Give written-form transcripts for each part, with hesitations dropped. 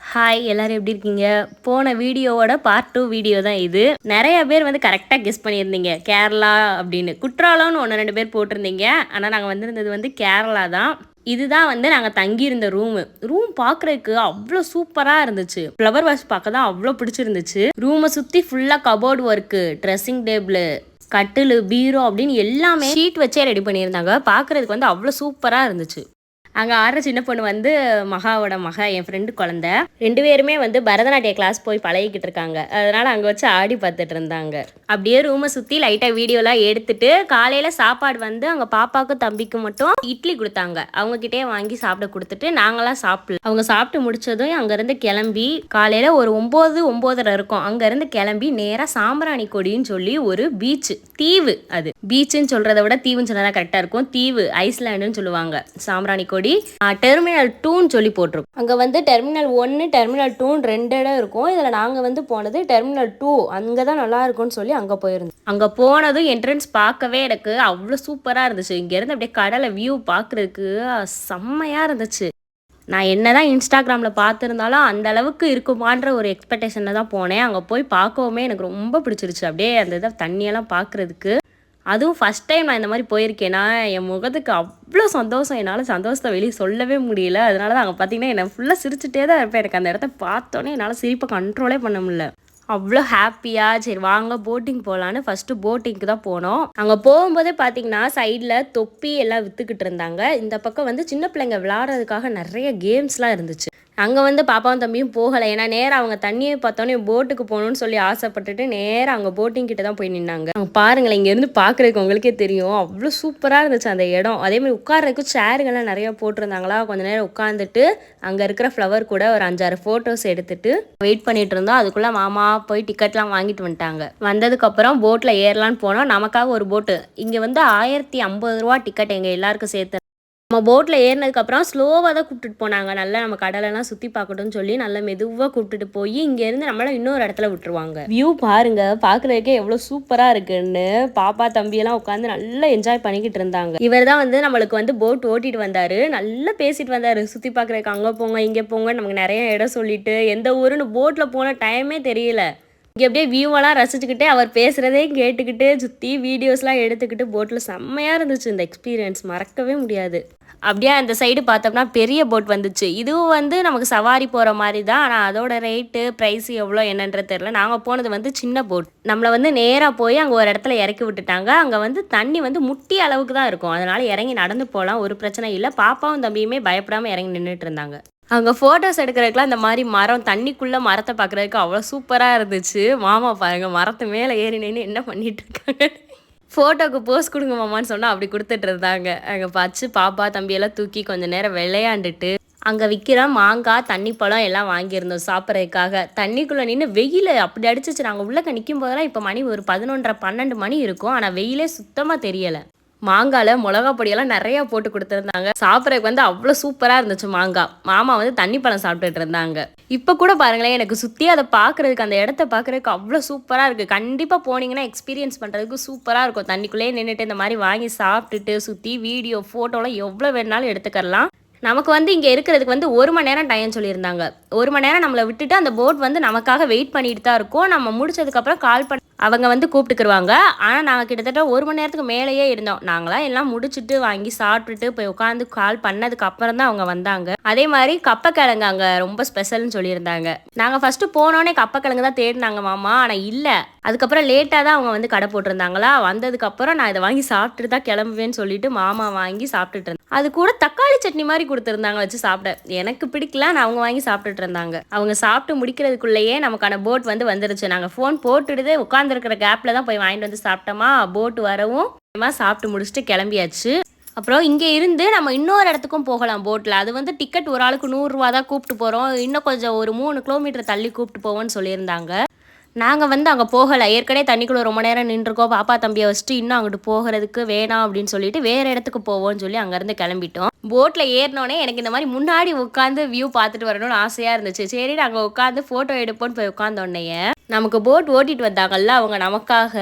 Hi எல்லாரும் எப்படி இருக்கீங்க? போன வீடியோவோட பார்ட் 2 வீடியோ தான் இது. நிறைய பேர் வந்து கரெக்டாக கெஸ் பண்ணியிருந்தீங்க கேரளா அப்படின்னு. குற்றாலம்னு ஒன்று ரெண்டு பேர் போட்டிருந்தீங்க. ஆனால் நாங்கள் வந்திருந்தது வந்து கேரளா தான். இதுதான் வந்து நாங்கள் தங்கியிருந்த ரூம் பார்க்குறதுக்கு அவ்வளோ சூப்பராக இருந்துச்சு. ஃப்ளவர் வாஷ் பார்க்க தான் அவ்வளோ பிடிச்சிருந்துச்சு. ரூமை சுற்றி ஃபுல்லாக கபோர்டு ஒர்க்கு, ட்ரெஸ்ஸிங் டேபிள், கட்டில், பீரோ அப்படின்னு எல்லாமே ஷீட் வச்சே ரெடி பண்ணியிருந்தாங்க. பார்க்குறதுக்கு வந்து அவ்வளோ சூப்பராக இருந்துச்சு. அங்கே ஆடுற சின்ன பொண்ணு வந்து மகாவோட என் ஃப்ரெண்டு குழந்தை. 2 பேருமே வந்து பரதநாட்டிய கிளாஸ் போய் பழகிக்கிட்டு இருக்காங்க. அதனால் அங்கே வச்சு ஆடி பார்த்துட்டு இருந்தாங்க. அப்படியே ரூமை சுற்றி லைட்டாக வீடியோலாம் எடுத்துட்டு காலையில் சாப்பாடு வந்து அங்கே பாப்பாவுக்கும் தம்பிக்கும் மட்டும் இட்லி கொடுத்தாங்க. அவங்கக்கிட்டே வாங்கி சாப்பிட கொடுத்துட்டு நாங்களாம் சாப்பிடல. அவங்க சாப்பிட்டு முடிச்சதும் அங்கேருந்து கிளம்பி காலையில் ஒரு 9-9:30 இருக்கும். அங்கேருந்து கிளம்பி நேராக சாம்பிராணி கொடின்னு சொல்லி ஒரு பீச்சு, தீவு. அது பீச்சுன்னு சொல்கிறத விட தீவுன்னு சொன்னதான் கரெக்டாக இருக்கும். தீவு, ஐஸ்லாண்டுன்னு சொல்லுவாங்க. சாம்பிராணி கொடி டெர்மினல் 2ன்னு சொல்லி போட்டிருக்கும். அங்கே வந்து டெர்மினல் 1, டெர்மினல் 2 2 இடம் இருக்கும். இதில் நாங்கள் வந்து போனது டெர்மினல் 2. அங்கே தான் நல்லா இருக்கும்னு சொல்லி அங்கே போயிருந்தோம். அங்கே போனதும் என்ட்ரன்ஸ் பார்க்கவே எனக்கு அவ்வளோ சூப்பராக இருந்துச்சு. இங்கேருந்து அப்படியே கடலை வியூ பார்க்குறதுக்கு செம்மையாக இருந்துச்சு. நான் என்னதான் இன்ஸ்டாகிராமில் பார்த்துருந்தாலும் அந்த அளவுக்கு இருக்குமான்ற ஒரு எக்ஸ்பெக்டேஷனில் தான் போனேன். அங்கே போய் பார்க்கவுமே எனக்கு ரொம்ப பிடிச்சிருச்சு. அப்படியே அந்த இதை தண்ணியெல்லாம் பார்க்குறதுக்கு. அதுவும் ஃபஸ்ட் டைம் நான் இந்த மாதிரி போயிருக்கேன்னா என் முகத்துக்கு அவ்வளோ சந்தோஷம். என்னால் சந்தோஷத்தை வெளியே சொல்லவே முடியல. அதனால தான் அங்கே பார்த்தீங்கன்னா என்னை ஃபுல்லாக சிரிச்சுட்டே தான் இருப்பேன். எனக்கு அந்த இடத்த பார்த்தோன்னே என்னால் சிரிப்பை கண்ட்ரோலே பண்ண முடியல. அவ்வளோ ஹாப்பியாக சரி வாங்க போட்டிங் போகலான்னு ஃபஸ்ட்டு போட்டிங்க்கு தான் போனோம். அங்கே போகும்போதே பார்த்தீங்கன்னா சைடில் தொப்பி எல்லாம் விற்றுக்கிட்டு இருந்தாங்க. இந்த பக்கம் வந்து சின்ன பிள்ளைங்க விளாட்றதுக்காக நிறைய கேம்ஸ்லாம் இருந்துச்சு. அங்கே வந்து பாப்பாவும் தம்பியும் போகலை. ஏன்னா நேராக அவங்க தண்ணியை பார்த்தோன்னே போட்டுக்கு போகணுன்னு சொல்லி ஆசைப்பட்டுட்டு நேராக அங்கே போட்டிங் கிட்ட தான் போய் நின்னாங்க. அவங்க பாருங்களேன், இங்கேருந்து பார்க்குறதுக்கு உங்களுக்கே தெரியும் அவ்வளோ சூப்பராக இருந்துச்சு அந்த இடம். அதேமாதிரி உட்கார்றதுக்கு சேருங்கள்லாம் நிறையா போட்டிருந்தாங்களா. கொஞ்சம் நேரம் உட்காந்துட்டு அங்கே இருக்கிற ஃப்ளவர் கூட ஒரு 5-6 ஃபோட்டோஸ் எடுத்துட்டு வெயிட் பண்ணிட்டு இருந்தோம். அதுக்குள்ளே மாமா போய் டிக்கெட்லாம் வாங்கிட்டு வந்துட்டாங்க. வந்ததுக்கப்புறம் போட்டில் ஏறலான்னு போனோம். நமக்காக ஒரு போட்டு இங்கே வந்து 1050 ரூபா டிக்கெட் எங்கள் எல்லாருக்கும் சேர்த்து. நம்ம போட்டில் ஏறினதுக்கப்புறம் ஸ்லோவாக தான் கூப்பிட்டுட்டு போனாங்க. நல்லா நம்ம கடலெல்லாம் சுற்றி பார்க்கட்டும்னு சொல்லி நல்லா மெதுவாக கூப்பிட்டுட்டு போய் இங்கேருந்து நம்மளை இன்னொரு இடத்துல விட்டுருவாங்க. வியூ பாருங்கள், பார்க்குறதுக்கே எவ்வளோ சூப்பராக இருக்குன்னு பாப்பா தம்பியெல்லாம் உட்காந்து நல்லா என்ஜாய் பண்ணிக்கிட்டு இருந்தாங்க. இவர் தான் வந்து நம்மளுக்கு வந்து போட் ஓட்டிட்டு வந்தார். நல்லா பேசிட்டு வந்தார். சுற்றி பார்க்குறதுக்கு அங்கே போங்க இங்கே போங்க நமக்கு நிறைய இடம் சொல்லிட்டு எந்த ஊருன்னு போட்டில் போன டைமே தெரியல. இங்கே அப்படியே வியூவெல்லாம் ரசிச்சுக்கிட்டே அவர் பேசுகிறதே கேட்டுக்கிட்டு சுற்றி வீடியோஸ்லாம் எடுத்துக்கிட்டு போட்டில் செம்மையாக இருந்துச்சு. இந்த எக்ஸ்பீரியன்ஸ் மறக்கவே முடியாது. அப்படியே அந்த சைடு பார்த்தோம்னா பெரிய போட் வந்துச்சு. இதுவும் வந்து நமக்கு சவாரி போகிற மாதிரி தான். ஆனால் அதோட ரேட்டு ப்ரைஸ் எவ்வளோ என்னன்றது தெரில. நாங்கள் போனது வந்து சின்ன போட். நம்மளை வந்து நேராக போய் அங்கே ஒரு இடத்துல இறக்கி விட்டுட்டாங்க. அங்கே வந்து தண்ணி வந்து முட்டி அளவுக்கு தான் இருக்கும். அதனால் இறங்கி நடந்து போகலாம், ஒரு பிரச்சனை இல்லை. பாப்பாவும் தம்பியுமே பயப்படாமல் இறங்கி நின்றுட்டு இருந்தாங்க. அங்கே ஃபோட்டோஸ் எடுக்கிறதுக்குலாம் இந்த மாதிரி மரம், தண்ணிக்குள்ளே மரத்தை பார்க்குறதுக்கு அவ்வளோ சூப்பராக இருந்துச்சு. மாமா பாருங்கள் மரத்து மேலே ஏறி நின்று என்ன பண்ணிட்டு இருக்காங்க. ஃபோட்டோக்கு போஸ் கொடுங்க மாமான்னு சொன்னால் அப்படி கொடுத்துட்டு இருந்தாங்க. அங்கே பார்த்து பாப்பா தம்பியெல்லாம் தூக்கி கொஞ்சம் நேரம் விளையாண்டுட்டு அங்கே விற்கிற மாங்காய், தண்ணி பழம் எல்லாம் வாங்கியிருந்தோம் சாப்பிட்றதுக்காக. தண்ணிக்குள்ளே நின்று வெயில் அப்படி அடிச்சிச்சு. நாங்கள் உள்ளே நிற்கும் போதெல்லாம் இப்போ மணி ஒரு 11:30-12 மணி இருக்கும். ஆனால் வெயிலே சுத்தமாக தெரியலை. மாங்காயில் மிளகா பொடியெல்லாம் நிறையா போட்டு கொடுத்துருந்தாங்க. சாப்பிட்றதுக்கு வந்து அவ்வளோ சூப்பராக இருந்துச்சு மாங்காய். மாமா வந்து தண்ணி பழம் சாப்பிட்டுட்டு இருந்தாங்க. இப்போ கூட பாருங்களேன், எனக்கு சுற்றி அதை பார்க்குறதுக்கு அந்த இடத்த பார்க்குறதுக்கு அவ்வளோ சூப்பராக இருக்குது. கண்டிப்பாக போனீங்கன்னா எக்ஸ்பீரியன்ஸ் பண்ணுறதுக்கு சூப்பராக இருக்கும். தண்ணிக்குள்ளேயே நின்றுட்டு இந்த மாதிரி வாங்கி சாப்பிட்டுட்டு சுற்றி வீடியோ ஃபோட்டோலாம் எவ்வளோ வேணாலும் எடுத்துக்கலாம். நமக்கு வந்து இங்கே இருக்கிறதுக்கு வந்து 1 மணி நேரம் டைம் சொல்லியிருந்தாங்க. 1 மணி நேரம் நம்மளை விட்டுட்டு அந்த போட் வந்து நமக்காக வெயிட் பண்ணிட்டு தான் இருக்கும். நம்ம முடிச்சதுக்கப்புறம் கால் பண்ணி அவங்க வந்து கூப்பிட்டுக்குருவாங்க. ஆனால் நாங்கள் கிட்டத்தட்ட 1 மணி நேரத்துக்கு மேலேயே இருந்தோம். நாங்களாம் எல்லாம் முடிச்சுட்டு வாங்கி சாப்பிட்டுட்டு போய் உட்காந்து கால் பண்ணதுக்கு அப்புறம் தான் அவங்க வந்தாங்க. அதே மாதிரி கப்பக்கிழங்கு அங்கே ரொம்ப ஸ்பெஷல்னு சொல்லியிருந்தாங்க. நாங்கள் ஃபஸ்ட்டு போனோடனே கப்பக்கிழங்கு தான் தேடினாங்க மாமா. ஆனால் இல்லை, அதுக்கப்புறம் லேட்டாக தான் அவங்க வந்து கடை போட்டிருந்தாங்களா. வந்ததுக்கப்புறம் நான் இதை வாங்கி சாப்பிட்டுட்டு தான் கிளம்புவேன்னு சொல்லிட்டு மாமா வாங்கி சாப்பிட்டுட்டு இருந்தேன். அது கூட தக்காளி சட்னி மாதிரி கொடுத்துருந்தாங்க வச்சு சாப்பிட. எனக்கு பிடிக்கல, நான் அவங்க வாங்கி சாப்பிட்டுட்டு இருந்தாங்க. அவங்க சாப்பிட்டு முடிக்கிறதுக்குள்ளேயே நமக்கான போட் வந்து வந்துருச்சு. நாங்கள் ஃபோன் போட்டுட்டு உட்காந்துருக்கிற கேப்பில் தான் போய் வாங்கிட்டு வந்து சாப்பிட்டோமா. போட்டு வரவும் சாப்பிட்டு முடிச்சுட்டு கிளம்பியாச்சு. அப்புறம் இங்கே இருந்து நம்ம இன்னொரு இடத்துக்கும் போகலாம் போட்டில். அது வந்து டிக்கெட் ஒரு ஆளுக்கு 100 ரூபா தான். கூப்பிட்டு போகிறோம். இன்னும் கொஞ்சம் ஒரு 3 கிலோமீட்டர் தள்ளி கூப்பிட்டு போவோன்னு சொல்லியிருந்தாங்க. நாங்கள் வந்து அங்கே போகலை. ஏற்கனவே தண்ணிக்குள்ளே ரொம்ப நேரம் நின்றுருக்கோம். பாப்பா தம்பியை வச்சுட்டு இன்னும் அங்கிட்டு போகிறதுக்கு வேணாம் அப்படின்னு சொல்லிட்டு வேறு இடத்துக்கு போவோம்னு சொல்லி அங்கேருந்து கிளம்பிட்டோம். போட்டில் ஏறினோடனே எனக்கு இந்த மாதிரி முன்னாடி உட்காந்து வியூ பார்த்துட்டு வரணும்னு ஆசையாக இருந்துச்சு. சரி நாங்கள் உட்காந்து ஃபோட்டோ எடுப்போன்னு போய் உட்காந்தோடனே நமக்கு போட் ஓட்டிட்டு வந்தாங்கல்ல அவங்க நமக்காக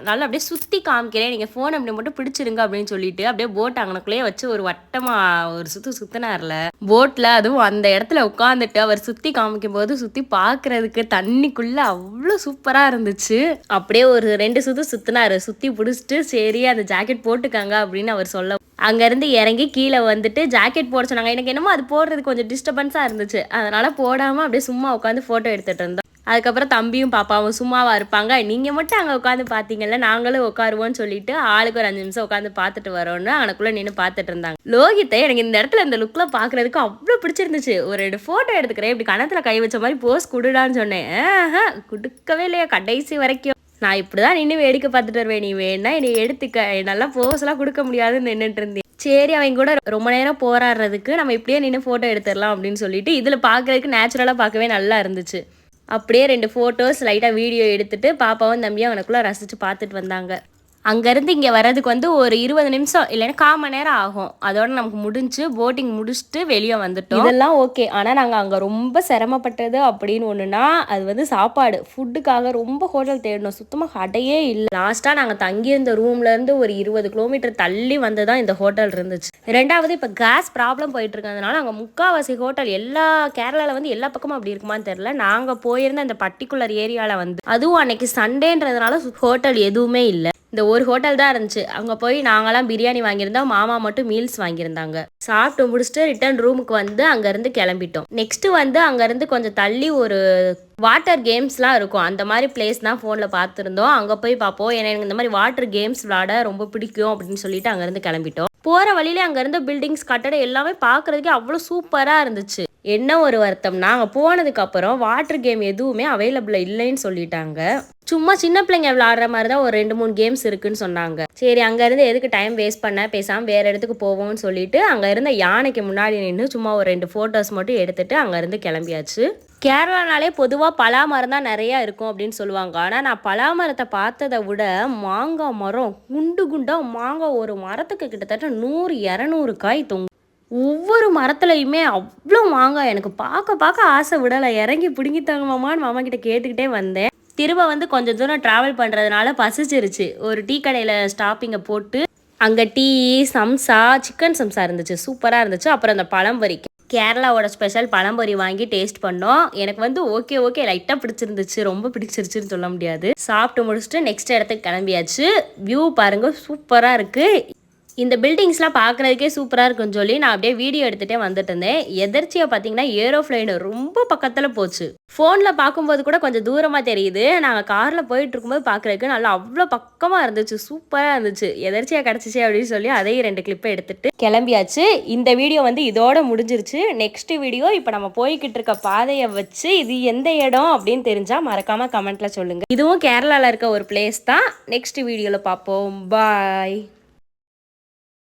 நல்லா அப்படியே சுற்றி காமிக்கிறேன், நீங்கள் ஃபோன் அப்படி மட்டும் பிடிச்சிருங்க அப்படின்னு சொல்லிட்டு அப்படியே போட் அங்கனக்குள்ளேயே வச்சு ஒரு வட்டமாக ஒரு சுற்றினார்ல போட்டில். அதுவும் அந்த இடத்துல உட்காந்துட்டு அவர் சுற்றி காமிக்கும் போது சுற்றி பார்க்குறதுக்கு தண்ணிக்குள்ளே அவ்வளோ சூப்பராக இருந்துச்சு. அப்படியே ஒரு 2 சுற்றினார். சுற்றி பிடிச்சிட்டு சரி அந்த ஜாக்கெட் போட்டுக்காங்க அப்படின்னு அவர் சொல்ல அங்கேருந்து இறங்கி கீழே வந்துட்டு ஜாக்கெட் போட சொன்னாங்க. எனக்கு என்னமோ அது போடுறது கொஞ்சம் டிஸ்டர்பன்ஸாக இருந்துச்சு, அதனால் போடாமல் அப்படியே சும்மா உட்காந்து ஃபோட்டோ எடுத்துகிட்டு இருந்தோம். அதுக்கப்புறம் தம்பியும் பாப்பாவும் சும்மாவாக இருப்பாங்க, நீங்கள் மட்டும் அங்கே உட்காந்து பார்த்தீங்கல்ல நாங்களும் உட்காருவோன்னு சொல்லிட்டு ஆளுக்கு ஒரு 5 நிமிஷம் உட்காந்து பார்த்துட்டு வரோன்னு அங்கனக்குள்ளே நின்று பார்த்துட்டு இருந்தாங்க. லோகித்தை எனக்கு இந்த இடத்துல இந்த லுக்கில் பார்க்குறதுக்கு அவ்வளோ பிடிச்சிருந்துச்சு. ஒரு 2 ஃபோட்டோ எடுத்துக்கிறேன், இப்படி கணத்தில் கை வச்ச மாதிரி போஸ் கொடுடான்னு சொன்னேன். கொடுக்கவே இல்லையா கடைசி வரைக்கும். நான் இப்படி தான் நின்று வேடிக்கை பார்த்துட்டு வருவேன், நீ வேணா என்னை எடுத்துக்க, நல்லா போஸ்லாம் கொடுக்க முடியாதுன்னு நின்றுட்டு இருந்தேன். சரி அவங்க கூட ரொம்ப நேரம் போராடுறதுக்கு நம்ம இப்படியே நின்று ஃபோட்டோ எடுத்துடலாம் அப்படின்னு சொல்லிட்டு இதில் பார்க்குறதுக்கு நேச்சுரலாக பார்க்கவே நல்லா இருந்துச்சு. அப்படியே 2 ஃபோட்டோஸ் லைட்டாக வீடியோ எடுத்துகிட்டு பாப்பாவும் தம்பியும் அவனுக்குள்ளே ரசித்து பார்த்துட்டு வந்தாங்க. அங்கேருந்து இங்கே வர்றதுக்கு வந்து ஒரு 20 நிமிஷம் இல்லைன்னா 1/4 மணி நேரம் ஆகும். அதோட நமக்கு முடிஞ்சு போட்டிங் முடிச்சுட்டு வெளியே வந்துட்டோம். இதெல்லாம் ஓகே. ஆனால் நாங்கள் அங்கே ரொம்ப சிரமப்பட்டது அப்படின்னு ஒன்றுனா அது வந்து சாப்பாடு ஃபுட்டுக்காக ரொம்ப ஹோட்டல் தேடணும், சுத்தமாக கடையே இல்லை. லாஸ்ட்டாக நாங்கள் தங்கியிருந்த ரூம்லேருந்து ஒரு 20 கிலோமீட்டர் தள்ளி வந்து தான் இந்த ஹோட்டல் இருந்துச்சு. ரெண்டாவது இப்போ கேஸ் ப்ராப்ளம் போயிட்டு இருக்கிறதுனால அங்கே முக்கால்வாசி ஹோட்டல் எல்லா கேரளாவில் வந்து எல்லா பக்கமும் அப்படி இருக்குமான்னு தெரில. நாங்கள் போயிருந்த அந்த பர்டிகுலர் ஏரியாவில் வந்து அதுவும் அன்னைக்கு சண்டேன்றதுனால ஹோட்டல் எதுவுமே இல்லை. இந்த ஒரு ஹோட்டல் தான் இருந்துச்சு. அங்கே போய் நாங்களாம் பிரியாணி வாங்கியிருந்தோம், மாமா மட்டும் மீல்ஸ் வாங்கியிருந்தாங்க. சாப்பிட்டு முடிச்சுட்டு ரிட்டர்ன் ரூமுக்கு வந்து அங்கேருந்து கிளம்பிட்டோம். நெக்ஸ்ட்டு வந்து அங்கேருந்து கொஞ்சம் தள்ளி ஒரு வாட்டர் கேம்ஸ்லாம் இருக்கும், அந்த மாதிரி பிளேஸ் தான் ஃபோனில் பார்த்துருந்தோம். அங்கே போய் பார்ப்போம், ஏன்னா எனக்கு இந்த மாதிரி வாட்டர் கேம்ஸ் விளாட ரொம்ப பிடிக்கும் அப்படின்னு சொல்லிட்டு அங்கேருந்து கிளம்பிட்டோம். போகிற வழியிலே அங்கேருந்து பில்டிங்ஸ் கட்டடம் எல்லாமே பார்க்குறதுக்கே அவ்வளோ சூப்பராக இருந்துச்சு. என்ன ஒரு வருத்தம்னா அங்கே போனதுக்கப்புறம் வாட்டர் கேம் எதுவுமே அவைலபிளாக இல்லைன்னு சொல்லிட்டாங்க. சும்மா சின்ன பிள்ளைங்க விளாடுற மாதிரி தான் ஒரு 2-3 கேம்ஸ் இருக்குன்னு சொன்னாங்க. சரி அங்கேருந்து எதுக்கு டைம் வேஸ்ட் பண்ண, பேசாமல் வேறு இடத்துக்கு போவோம்னு சொல்லிட்டு அங்கே இருந்த யானைக்கு முன்னாடி நின்று சும்மா ஒரு 2 ஃபோட்டோஸ் மட்டும் எடுத்துகிட்டு அங்கேருந்து கிளம்பியாச்சு. கேரளானாலே பொதுவாக பலாமரம் தான் நிறையா இருக்கும் அப்படின்னு சொல்லுவாங்க. ஆனால் நான் பலாமரத்தை பார்த்ததை விட மாங்காய் மரம் குண்டு குண்டாக மாங்காய் ஒரு மரத்துக்கு கிட்டத்தட்ட 100-200 காய் தொங்கும். ஒவ்வொரு மரத்துலையுமே அவ்வளோ மாங்காய். எனக்கு பார்க்க ஆசை விடலை, இறங்கி பிடுங்கி தாங்கம்மான்னு மாமா கிட்ட கேட்டுக்கிட்டே வந்தேன். திரும்ப வந்து கொஞ்சம் தூரம் ட்ராவல் பண்ணுறதுனால பசிச்சிருச்சு. ஒரு டீ கடையில் ஸ்டாப்பிங்கை போட்டு அங்கே டீ, சம்சா, சிக்கன் சம்சா இருந்துச்சு, சூப்பராக இருந்துச்சு. அப்புறம் அந்த பழம்பொரி, கேரளாவோட ஸ்பெஷல் பழம்பொரி வாங்கி டேஸ்ட் பண்ணோம். எனக்கு வந்து ஓகே லைட்டாக பிடிச்சிருந்துச்சு, ரொம்ப பிடிச்சிருச்சுன்னு சொல்ல முடியாது. சாப்பிட்டு முடிச்சுட்டு நெக்ஸ்ட் இடத்துக்கு கிளம்பியாச்சு. வியூ பாருங்கள் சூப்பராக இருக்குது. இந்த பில்டிங்ஸ்லாம் பார்க்குறதுக்கே சூப்பராக இருக்குன்னு சொல்லி நான் அப்படியே வீடியோ எடுத்துகிட்டே வந்துட்டு இருந்தேன். எதிர்ச்சியாக பார்த்தீங்கன்னா ஏரோஃப்ளைன் ரொம்ப பக்கத்தில் போச்சு. ஃபோனில் பார்க்கும்போது கூட கொஞ்சம் தூரமாக தெரியுது, நாங்கள் காரில் போயிட்டு இருக்கும்போது பார்க்குறதுக்கு நல்லா அவ்வளோ பக்கமாக இருந்துச்சு, சூப்பராக இருந்துச்சு. எதிர்ச்சியாக கிடச்சிச்சு அப்படின்னு சொல்லி அதையும் 2 கிளிப்பை எடுத்துகிட்டு கிளம்பியாச்சு. இந்த வீடியோ வந்து இதோட முடிஞ்சிருச்சு. நெக்ஸ்ட் வீடியோ இப்போ நம்ம போய்கிட்டு இருக்க பாதையை வச்சு இது எந்த இடம் அப்படின்னு தெரிஞ்சால் மறக்காமல் கமெண்ட்டில் சொல்லுங்கள். இதுவும் கேரளாவில் இருக்க ஒரு பிளேஸ் தான். நெக்ஸ்ட் வீடியோவில் பார்ப்போம். பாய்.